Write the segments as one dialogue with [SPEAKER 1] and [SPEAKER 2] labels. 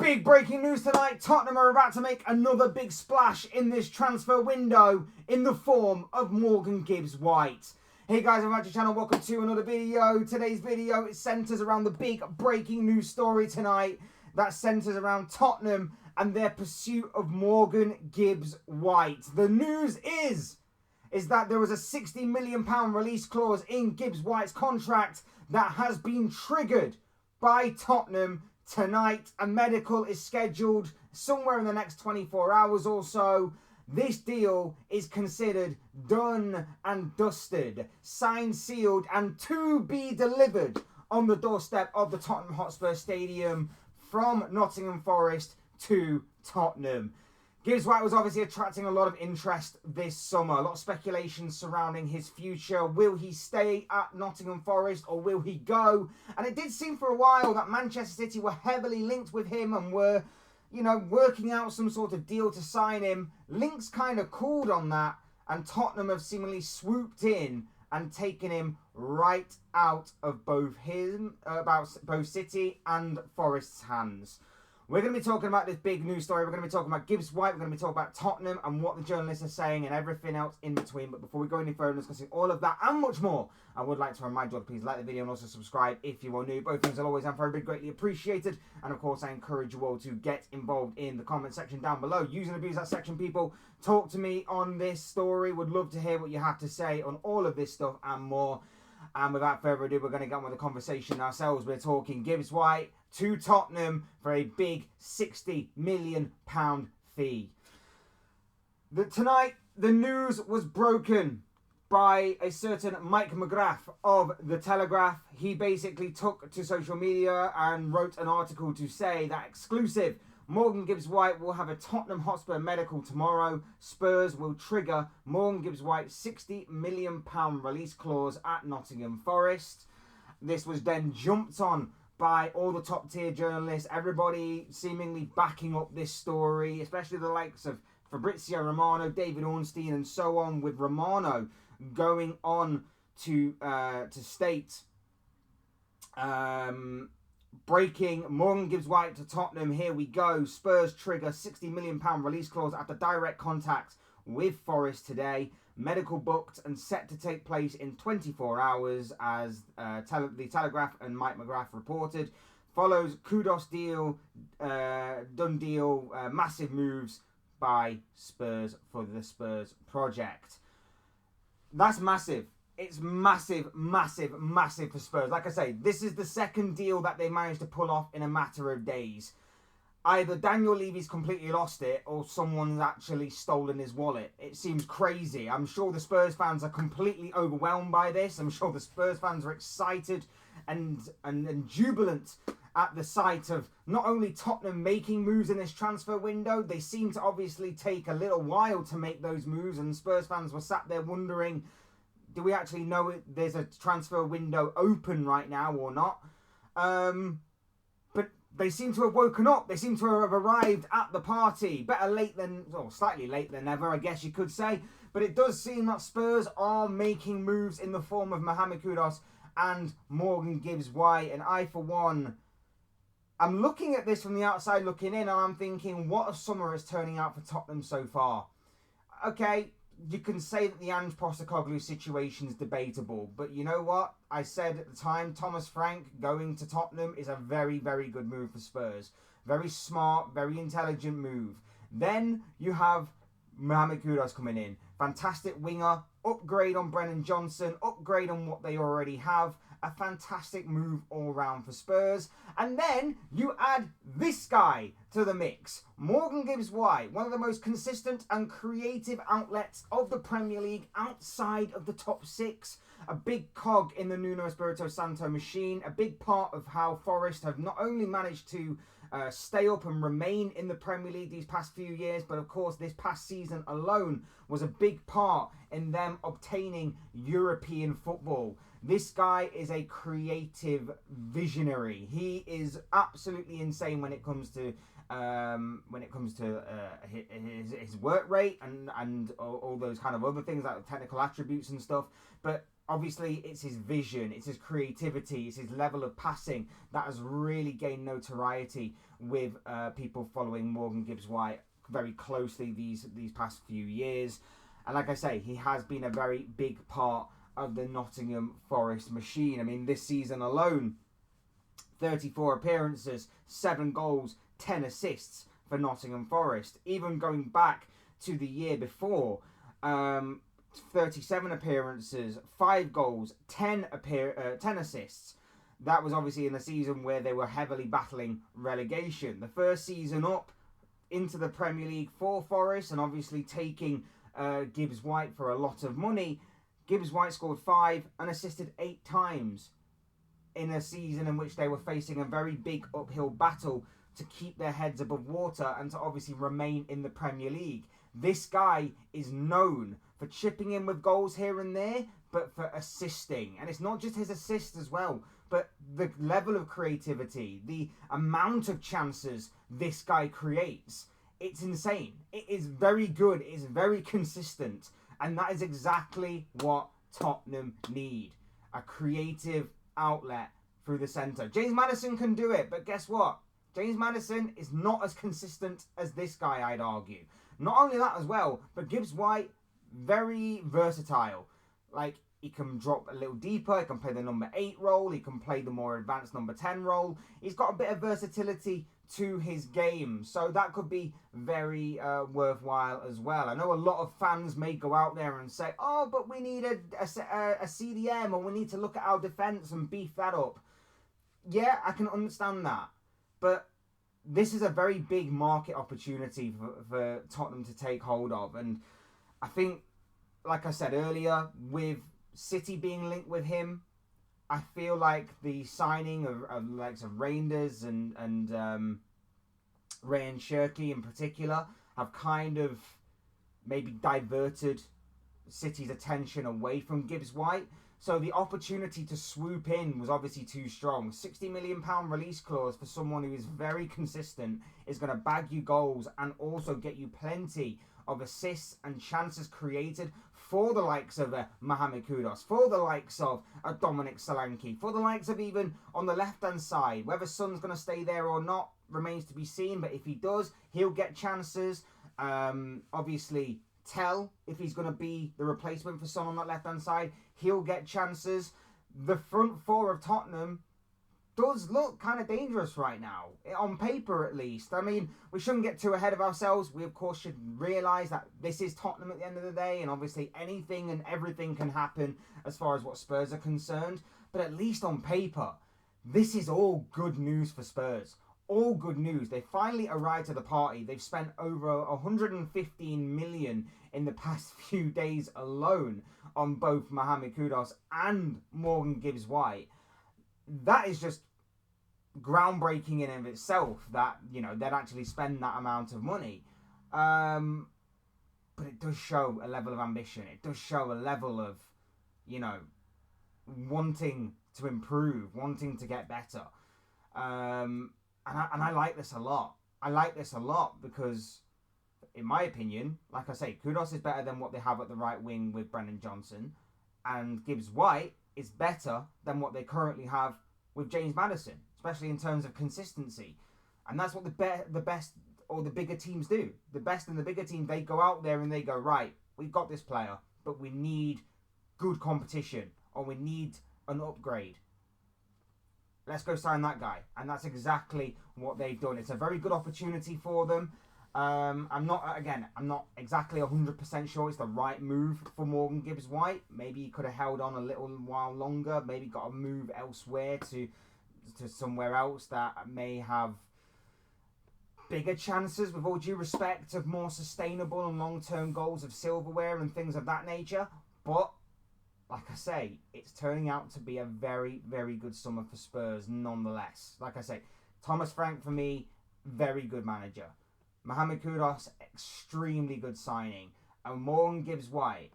[SPEAKER 1] Big breaking news tonight. Tottenham are about to make another big splash in this transfer window in the form of Morgan Gibbs-White. Hey guys, welcome back to the channel. Welcome to another video. Today's video, it centres around the big breaking news story tonight. That centres around Tottenham and their pursuit of Morgan Gibbs-White. The news is that there was a £60 million release clause in Gibbs-White's contract that has been triggered by Tottenham tonight. A medical is scheduled somewhere in the next 24 hours or so. This deal is considered done and dusted, signed, sealed, and to be delivered on the doorstep of the Tottenham Hotspur Stadium from Nottingham Forest to Tottenham. Gibbs-White was obviously attracting a lot of interest this summer. A lot of speculation surrounding his future. Will he stay at Nottingham Forest or will he go? And it did seem for a while that Manchester City were heavily linked with him and were, working out some sort of deal to sign him. Links kind of cooled on that, and Tottenham have seemingly swooped in and taken him right out of both City and Forest's hands. We're going to be talking about this big news story. We're going to be talking about Gibbs-White. We're going to be talking about Tottenham and what the journalists are saying and everything else in between. But before we go any further discussing all of that and much more, I would like to remind you all to please like the video and also subscribe if you are new. Both things are always and very greatly appreciated. And of course, I encourage you all to get involved in the comment section down below. Use and abuse that section, people. Talk to me on this story. Would love to hear what you have to say on all of this stuff and more. And without further ado, we're going to get on with the conversation ourselves. We're talking Gibbs-White to Tottenham for a big £60 million fee. Tonight, the news was broken by a certain Mike McGrath of The Telegraph. He basically took to social media and wrote an article to say that exclusive: Morgan Gibbs-White will have a Tottenham Hotspur medical tomorrow. Spurs will trigger Morgan Gibbs-White's £60 million release clause at Nottingham Forest. This was then jumped on by all the top tier journalists, everybody seemingly backing up this story, especially the likes of Fabrizio Romano, David Ornstein, and so on, with Romano going on to state, breaking: Morgan Gibbs-White to Tottenham, here we go. Spurs trigger £60 million release clause after direct contact with Forest today. Medical booked and set to take place in 24 hours, as the Telegraph and Mike McGrath reported. Follows kudos deal, done deal, massive moves by Spurs for the Spurs project. That's massive. It's massive for Spurs. Like I say, this is the second deal that they managed to pull off in a matter of days. Either Daniel Levy's completely lost it or someone's actually stolen his wallet. It seems crazy. I'm sure the Spurs fans are completely overwhelmed by this. I'm sure the Spurs fans are excited and jubilant at the sight of not only Tottenham making moves in this transfer window. They seem to obviously take a little while to make those moves, and Spurs fans were sat there wondering, do we actually know there's a transfer window open right now or not? But they seem to have woken up. They seem to have arrived at the party. Better late than, or slightly late than never, I guess you could say. But it does seem that Spurs are making moves in the form of Mohamed Kudus and Morgan Gibbs-White. And I, for one, I'm looking at this from the outside looking in, and I'm thinking, what a summer is turning out for Tottenham so far. Okay, you can say that the Ange Postecoglou situation is debatable, but you know what? I said at the time, Thomas Frank going to Tottenham is a very good move for Spurs. Very smart, very intelligent move. Then you have Mohamed Kudus coming in. Fantastic winger, upgrade on Brennan Johnson, upgrade on what they already have. A fantastic move all round for Spurs. And then you add this guy to the mix. Morgan Gibbs-White, one of the most consistent and creative outlets of the Premier League outside of the top six. A big cog in the Nuno Espirito Santo machine. A big part of how Forest have not only managed to stay up and remain in the Premier League these past few years, but of course this past season alone was a big part in them obtaining European football. This guy is a creative visionary. He is absolutely insane when it comes to his work rate and all those kind of other things like technical attributes and stuff. But Obviously, it's his vision, it's his creativity, it's his level of passing that has really gained notoriety with people following Morgan Gibbs-White very closely these past few years. And like I say, he has been a very big part of the Nottingham Forest machine. I mean, this season alone, 34 appearances, 7 goals, 10 assists for Nottingham Forest. Even going back to the year before, 37 appearances, 5 goals, 10 assists. That was obviously in the season where they were heavily battling relegation. The first season up into the Premier League for Forest, and obviously taking Gibbs-White for a lot of money. Gibbs-White scored 5 and assisted 8 times in a season in which they were facing a very big uphill battle to keep their heads above water and to obviously remain in the Premier League. This guy is known for chipping in with goals here and there, but for assisting. And it's not just his assists as well, but the level of creativity, the amount of chances this guy creates. It's insane. It is very good. It is very consistent. And that is exactly what Tottenham need. A creative outlet through the centre. James Maddison can do it, but guess what? James Maddison is not as consistent as this guy, I'd argue. Not only that as well, but Gibbs-White, very versatile. Like, he can drop a little deeper, he can play the number 8 role, he can play the more advanced number 10 role. He's got a bit of versatility to his game, so that could be very worthwhile as well. I know a lot of fans may go out there and say, oh, but we need a CDM, or we need to look at our defence and beef that up. Yeah, I can understand that, but this is a very big market opportunity for Tottenham to take hold of. And I think, like I said earlier, with City being linked with him, I feel like the signing of Reinders and Ryan Shirky in particular have kind of maybe diverted City's attention away from Gibbs-White. So the opportunity to swoop in was obviously too strong. £60 million release clause for someone who is very consistent, is going to bag you goals and also get you plenty of assists and chances created for the likes of Mohamed Kudus, for the likes of Dominic Solanke, for the likes of even on the left-hand side. Whether Son's going to stay there or not remains to be seen, but if he does, he'll get chances. Obviously, Tell, if he's going to be the replacement for Son on that left-hand side, he'll get chances. The front four of Tottenham does look kind of dangerous right now, on paper at least. I mean, we shouldn't get too ahead of ourselves. We, of course, should realise that this is Tottenham at the end of the day, and obviously anything and everything can happen as far as what Spurs are concerned. But at least on paper, this is all good news for Spurs. All good news. They finally arrived to the party. They've spent over 115 million in the past few days alone on both Mohamed Kudus and Morgan Gibbs-White. That is just groundbreaking in and of itself, that, you know, they'd actually spend that amount of money. But it does show a level of ambition. It does show a level of, you know, wanting to improve, wanting to get better. And I like this a lot. I like this a lot because, in my opinion, like I say, Kudus is better than what they have at the right wing with Brennan Johnson, and Gibbs-White is better than what they currently have with James Maddison, especially in terms of consistency. And that's what the best or the bigger teams do. The best and the bigger teams, they go out there and they go, right, we've got this player, but we need good competition, or we need an upgrade. Let's go sign that guy. And that's exactly what they've done. It's a very good opportunity for them. I'm not exactly 100% sure it's the right move for Morgan Gibbs-White. Maybe he could have held on a little while longer. Maybe got a move elsewhere to somewhere else that may have bigger chances, with all due respect, of more sustainable and long-term goals of silverware and things of that nature. But like I say, it's turning out to be a very, very good summer for Spurs nonetheless. Like I say, Thomas Frank, for me, very good manager. Mohamed Kudus, extremely good signing. And Morgan Gibbs-White,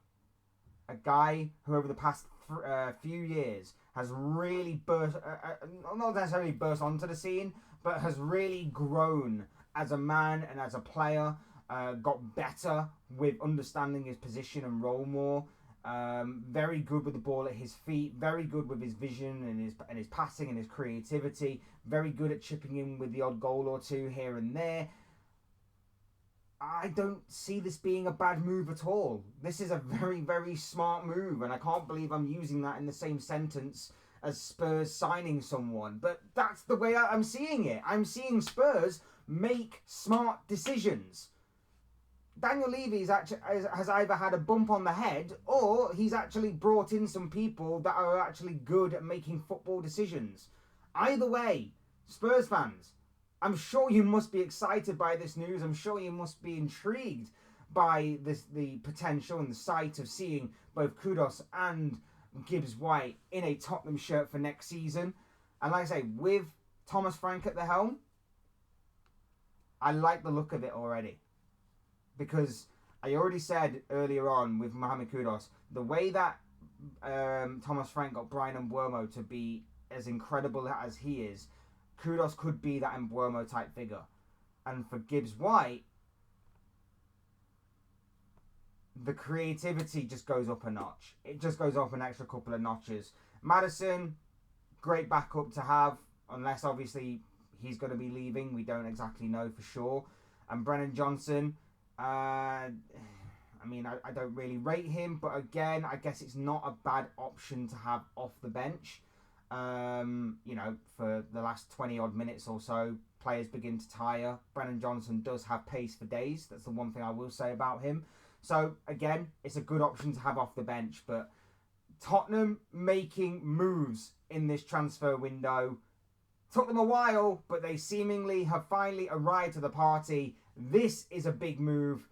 [SPEAKER 1] a guy who over the past few years has really not necessarily burst onto the scene, but has really grown as a man and as a player, got better with understanding his position and role more. Very good with the ball at his feet. Very good with his vision and his passing and his creativity. Very good at chipping in with the odd goal or two here and there. I don't see this being a bad move at all. This is a very, very smart move, and I can't believe I'm using that in the same sentence as Spurs signing someone. But that's the way I'm seeing it. I'm seeing Spurs make smart decisions. Daniel Levy has either had a bump on the head, or he's actually brought in some people that are actually good at making football decisions. Either way, Spurs fans, I'm sure you must be excited by this news. I'm sure you must be intrigued by the potential and the sight of seeing both Kudus and Gibbs-White in a Tottenham shirt for next season. And like I say, with Thomas Frank at the helm, I like the look of it already. Because I already said earlier on with Mohamed Kudus, the way that Thomas Frank got Brian Mbeumo to be as incredible as he is, Kudus could be that Mbeumo type figure. And for Gibbs-White, the creativity just goes up a notch. It just goes up an extra couple of notches. Maddison, great backup to have, unless obviously he's going to be leaving. We don't exactly know for sure. And Brennan Johnson, I don't really rate him, but again, I guess it's not a bad option to have off the bench. For the last 20 odd minutes or so, players begin to tire. Brennan Johnson does have pace for days. That's the one thing I will say about him. So again, it's a good option to have off the bench, but Tottenham making moves in this transfer window took them a while, but they seemingly have finally arrived to the party. This is a big move.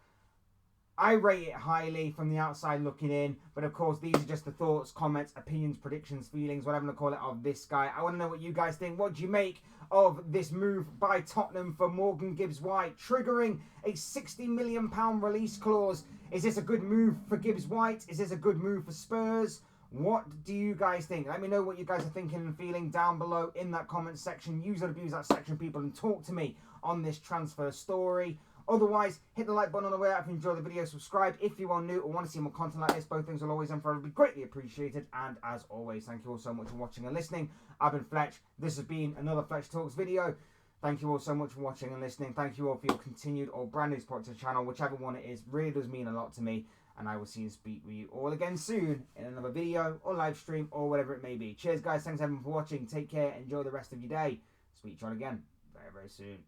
[SPEAKER 1] I rate it highly from the outside looking in, but of course these are just the thoughts, comments, opinions, predictions, feelings, whatever you call it, of this guy. I want to know what you guys think. What do you make of this move by Tottenham for Morgan Gibbs-White, triggering a £60 million release clause? Is this a good move for Gibbs-White? Is this a good move for Spurs? What do you guys think? Let me know what you guys are thinking and feeling down below in that comment section. Use or abuse that section, people, and talk to me on this transfer story. Otherwise, hit the like button on the way out if you enjoy the video. Subscribe if you are new or want to see more content like this. Both things will always and forever be greatly appreciated. And as always, thank you all so much for watching and listening. I've been Fletch. This has been another Fletch Talks video. Thank you all so much for watching and listening. Thank you all for your continued or brand new support to the channel. Whichever one it is, really does mean a lot to me. And I will see and speak with you all again soon in another video or live stream or whatever it may be. Cheers, guys. Thanks everyone for watching. Take care. Enjoy the rest of your day. Speak to you all again very, very soon.